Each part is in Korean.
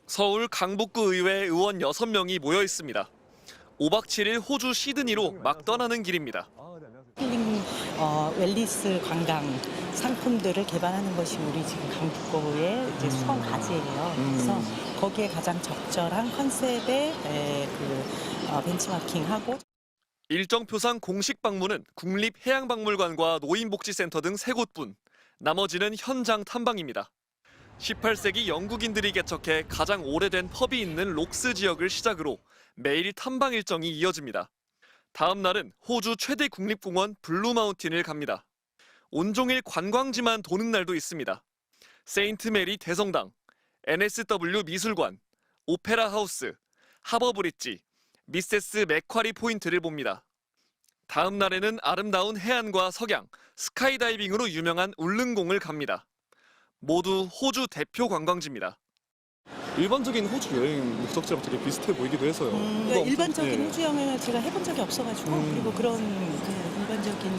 서울 강북구 의회 의원 6명이 모여 있습니다. 5박 7일 호주 시드니로 막 떠나는 길입니다. 힐링 웰니스 관광 상품들을 개발하는 것이 우리 지금 강북구의 이제 수원 과제예요. 그래서 거기에 가장 적절한 컨셉의 벤치마킹하고 일정표상 공식 방문은 국립해양박물관과 노인복지센터 등 3곳뿐. 나머지는 현장 탐방입니다. 18세기 영국인들이 개척해 가장 오래된 펍이 있는 록스 지역을 시작으로 매일 탐방 일정이 이어집니다. 다음 날은 호주 최대 국립공원 블루마운틴을 갑니다. 온종일 관광지만 도는 날도 있습니다. 세인트 메리 대성당, NSW 미술관, 오페라 하우스, 하버 브릿지, 미세스 맥쿼리 포인트를 봅니다. 다음 날에는 아름다운 해안과 석양, 스카이다이빙으로 유명한 울릉공을 갑니다. 모두 호주 대표 관광지입니다. 일반적인 호주 여행 목적지랑 되게 비슷해 보이기도 해서요. 일반적인 호주 여행을 제가 해본 적이 없어가지고 그리고 그런 일반적인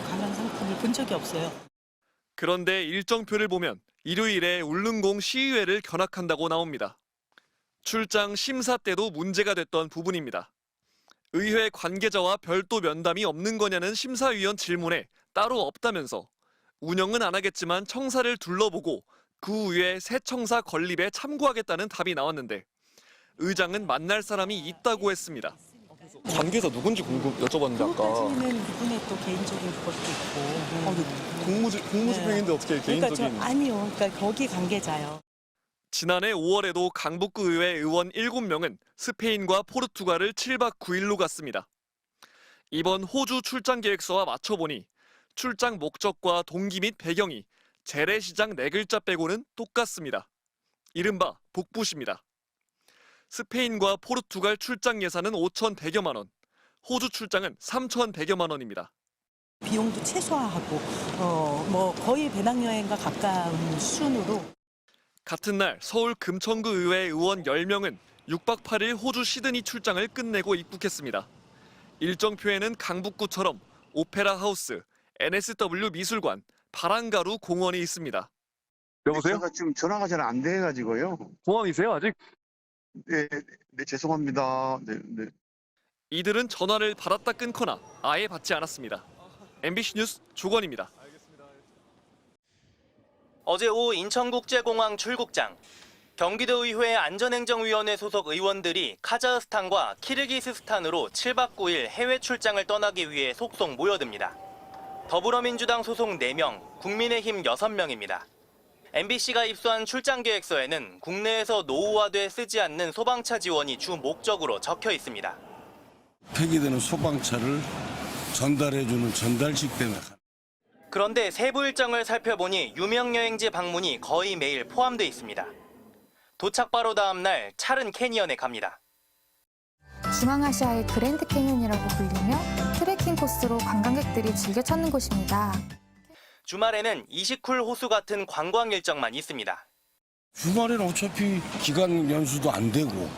관광 상품을 본 적이 없어요. 그런데 일정표를 보면 일요일에 울릉공 시의회를 견학한다고 나옵니다. 출장 심사 때도 문제가 됐던 부분입니다. 의회 관계자와 별도 면담이 없는 거냐는 심사위원 질문에 따로 없다면서 운영은 안 하겠지만 청사를 둘러보고 그 위에 새 청사 건립에 참고하겠다는 답이 나왔는데 의장은 만날 사람이 있다고 했습니다. 관계자 누군지 여쭤봤는데 아까. 그것까지는 그분의 또 개인적인 것도 있고. 공무집행인데 어떻게 개인적인. 아니요. 그러니까 거기 관계자요. 지난해 5월에도 강북구 의회 의원 7명은 스페인과 포르투갈을 7박 9일로 갔습니다. 이번 호주 출장 계획서와 맞춰보니 출장 목적과 동기 및 배경이 재래시장 4글자 빼고는 똑같습니다. 이른바 복부십니다. 스페인과 포르투갈 출장 예산은 5,100여만 원, 호주 출장은 3,100여만 원입니다. 비용도 최소화하고 거의 배낭여행과 가까운 수준으로. 같은 날 서울 금천구 의회 의원 10명은 6박 8일 호주 시드니 출장을 끝내고 입국했습니다. 일정표에는 강북구처럼 오페라 하우스, NSW 미술관, 바랑가루 공원이 있습니다. 여보세요? 제가 지금 전화가 잘 안 돼가지고요. 공항이세요 아직? 네, 죄송합니다. 네. 이들은 전화를 받았다 끊거나 아예 받지 않았습니다. MBC 뉴스 조건입니다. 어제 오후 인천국제공항 출국장. 경기도의회 안전행정위원회 소속 의원들이 카자흐스탄과 키르기스스탄으로 7박 9일 해외 출장을 떠나기 위해 속속 모여듭니다. 더불어민주당 소속 4명, 국민의힘 6명입니다. MBC가 입수한 출장 계획서에는 국내에서 노후화돼 쓰지 않는 소방차 지원이 주 목적으로 적혀 있습니다. 폐기되는 소방차를 전달해주는 전달식 때문에. 그런데 세부 일정을 살펴보니 유명 여행지 방문이 거의 매일 포함돼 있습니다. 도착 바로 다음 날 차른 캐니언에 갑니다. 중앙아시아의 그랜드 캐니언이라고 불리며 트레킹 코스로 관광객들이 즐겨 찾는 곳입니다. 주말에는 이시쿨 호수 같은 관광 일정만 있습니다. 주말에는 어차피 기간 연수도 안 되고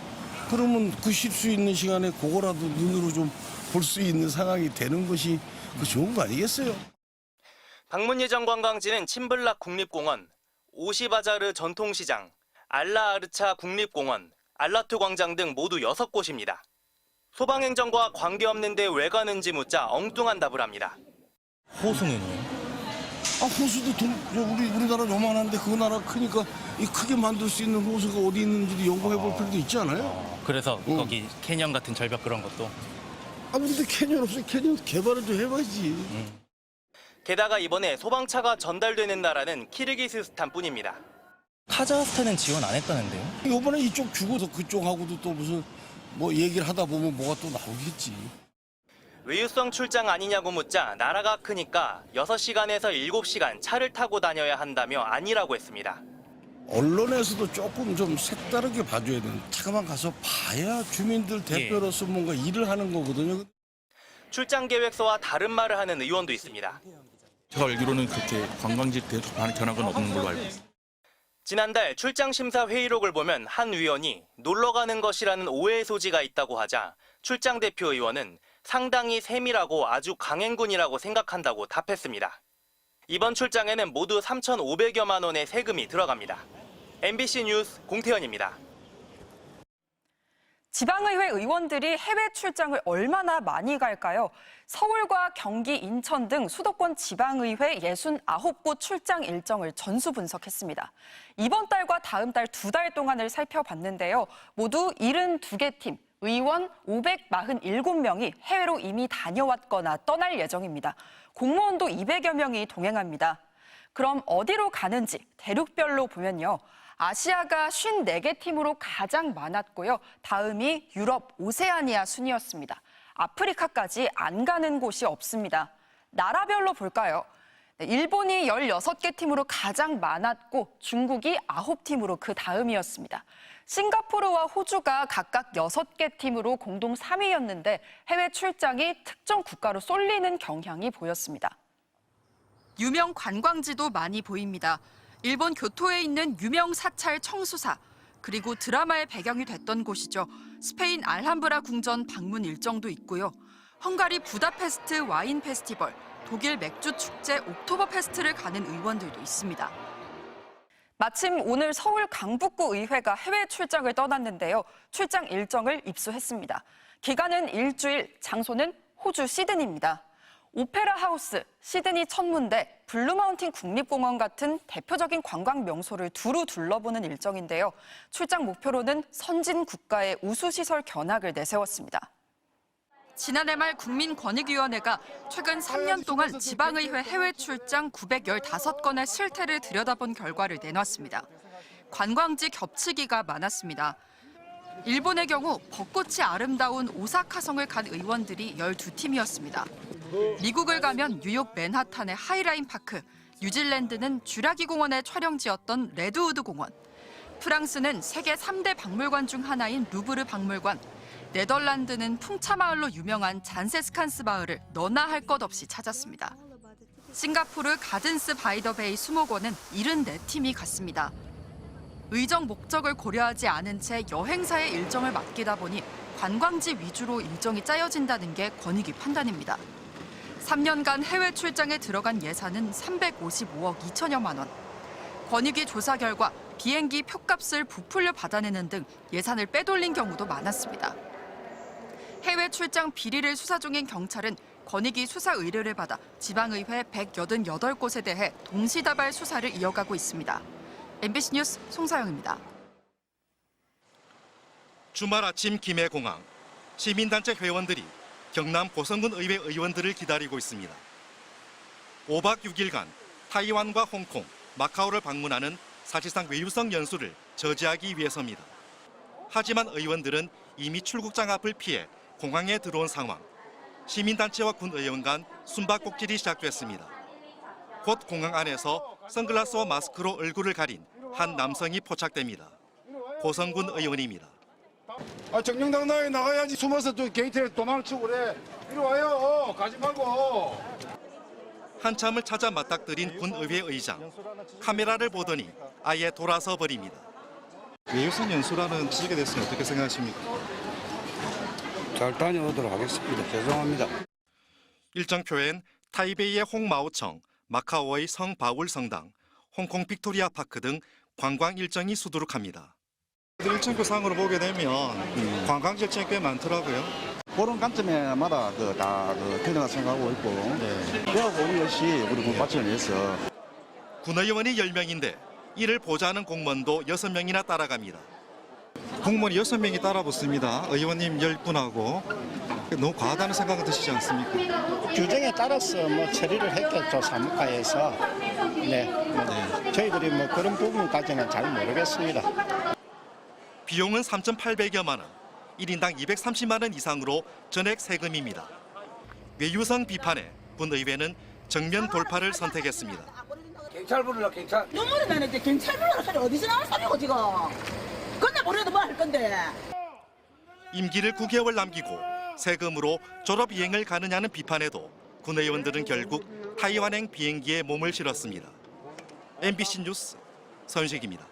그러면 그 쉴 수 있는 시간에 그거라도 눈으로 좀 볼 수 있는 상황이 되는 것이 좋은 거 아니겠어요? 방문 예정 관광지는 침블락 국립공원, 오시바자르 전통시장, 알라아르차 국립공원, 알라투 광장 등 모두 6곳입니다. 소방행정과 관계없는데 왜 가는지 묻자 엉뚱한 답을 합니다. 호수는요? 호수도 우리나라 요만한데 그 나라 크니까 이 크게 만들 수 있는 호수가 어디 있는지도 연구해 볼 필요도 있지 않아요? 그래서 거기 캐년 같은 절벽 그런 것도? 근데 캐년 없으면 캐년 개발을 좀 해봐야지. 게다가 이번에 소방차가 전달되는 나라는 키르기스스탄뿐입니다. 카자흐스탄은 지원 안 했다는데요? 이번에 이쪽 주고서 그쪽하고도 또 무슨 얘기를 하다 보면 뭐가 또 나오겠지. 외유성 출장 아니냐고 묻자 나라가 크니까 6시간에서 7시간 차를 타고 다녀야 한다며 아니라고 했습니다. 언론에서도 조금 좀 색다르게 봐줘야 되는. 차가만 가서 봐야 주민들 대표로서 뭔가 일을 하는 거거든요. 출장 계획서와 다른 말을 하는 의원도 있습니다. 제가 알기로는 그렇게 관광지 견학은 없는 걸로 알고 있습니다. 지난달 출장 심사 회의록을 보면 한 의원이 놀러 가는 것이라는 오해의 소지가 있다고 하자 출장 대표 의원은 상당히 세밀하고 아주 강행군이라고 생각한다고 답했습니다. 이번 출장에는 모두 3,500여만 원의 세금이 들어갑니다. MBC 뉴스 공태현입니다. 지방의회 의원들이 해외 출장을 얼마나 많이 갈까요? 서울과 경기, 인천 등 수도권 지방의회 69곳 출장 일정을 전수 분석했습니다. 이번 달과 다음 달 2달 동안을 살펴봤는데요. 모두 72개 팀, 의원 547명이 해외로 이미 다녀왔거나 떠날 예정입니다. 공무원도 200여 명이 동행합니다. 그럼 어디로 가는지 대륙별로 보면요. 아시아가 54개 팀으로 가장 많았고요. 다음이 유럽, 오세아니아 순이었습니다. 아프리카까지 안 가는 곳이 없습니다. 나라별로 볼까요? 일본이 16개 팀으로 가장 많았고 중국이 9팀으로 그 다음이었습니다. 싱가포르와 호주가 각각 6개 팀으로 공동 3위였는데 해외 출장이 특정 국가로 쏠리는 경향이 보였습니다. 유명 관광지도 많이 보입니다. 일본 교토에 있는 유명 사찰 청수사, 그리고 드라마의 배경이 됐던 곳이죠. 스페인 알함브라 궁전 방문 일정도 있고요. 헝가리 부다페스트 와인 페스티벌, 독일 맥주 축제 옥토버 페스트를 가는 의원들도 있습니다. 마침 오늘 서울 강북구 의회가 해외 출장을 떠났는데요. 출장 일정을 입수했습니다. 기간은 일주일, 장소는 호주 시드니입니다. 오페라 하우스, 시드니 천문대, 블루마운틴 국립공원 같은 대표적인 관광 명소를 두루 둘러보는 일정인데요. 출장 목표로는 선진 국가의 우수시설 견학을 내세웠습니다. 지난해 말 국민권익위원회가 최근 3년 동안 지방의회 해외 출장 915건의 실태를 들여다본 결과를 내놨습니다. 관광지 겹치기가 많았습니다. 일본의 경우 벚꽃이 아름다운 오사카성을 간 의원들이 12팀이었습니다. 미국을 가면 뉴욕 맨하탄의 하이라인 파크, 뉴질랜드는 쥬라기 공원의 촬영지였던 레드우드 공원, 프랑스는 세계 3대 박물관 중 하나인 루브르 박물관, 네덜란드는 풍차마을로 유명한 잔세스칸스 마을을 너나 할 것 없이 찾았습니다. 싱가포르 가든스 바이 더 베이 수목원은 74팀이 갔습니다. 의정 목적을 고려하지 않은 채 여행사의 일정을 맡기다 보니 관광지 위주로 일정이 짜여진다는 게 권익위 판단입니다. 3년간 해외 출장에 들어간 예산은 355억 2천여만 원. 권익위 조사 결과 비행기 표값을 부풀려 받아내는 등 예산을 빼돌린 경우도 많았습니다. 해외 출장 비리를 수사 중인 경찰은 권익위 수사 의뢰를 받아 지방의회 188곳에 대해 동시다발 수사를 이어가고 있습니다. MBC 뉴스 송사영입니다. 주말 아침 김해공항, 시민단체 회원들이 경남 고성군 의회 의원들을 기다리고 있습니다. 5박 6일간 타이완과 홍콩, 마카오를 방문하는 사실상 외유성 연수를 저지하기 위해서입니다. 하지만 의원들은 이미 출국장 앞을 피해 공항에 들어온 상황. 시민단체와 군의원 간 숨바꼭질이 시작됐습니다. 곧 공항 안에서 선글라스와 마스크로 얼굴을 가린 한 남성이 포착됩니다. 고성군 의원입니다. 정정당당하게 나가야지. 숨어서 또 게이트에 도망을 치고 그래. 이리 와요. 가지 말고. 한참을 찾아 맞닥뜨린 군의회 의장. 카메라를 보더니 아예 돌아서 버립니다. 외유성 연수라는 지적에 대해서는 어떻게 생각하십니까? 잘 다녀오도록 하겠습니다. 죄송합니다. 일정표엔 타이베이의 홍마오청, 마카오의 성바울 성당, 홍콩 빅토리아 파크 등 관광 일정이 수두룩합니다. 일정표 상으로 보게 되면 관광지 일정이 꽤 많더라고요. 그런 관점에마다 다 틀려나 생각하고 있고 배우고 오는 것이 우리 군 발전을 위해서. 군의원이 10명인데 이를 보좌하는 공무원도 6명이나 따라갑니다. 공무원이 6명이 따라붙습니다. 의원님 10분하고 너무 과하다는 생각은 드시지 않습니까? 규정에 따라서 처리를 했겠죠, 사무과에서. 저희들이 그런 부분까지는 잘 모르겠습니다. 비용은 3,800여만 원, 1인당 230만 원 이상으로 전액 세금입니다. 외유성 비판에 군의회는 정면 돌파를 선택했습니다. 경찰 부르라, 경찰. 눈물이 나는데 경찰 부르라 소리 어디서 나올 소리고 지금. 근데 모르도 뭐 할 건데. 임기를 9개월 남기고 세금으로 졸업 비행을 가느냐는 비판에도 군의원들은 결국 타이완행 비행기에 몸을 실었습니다. MBC 뉴스 서윤식입니다.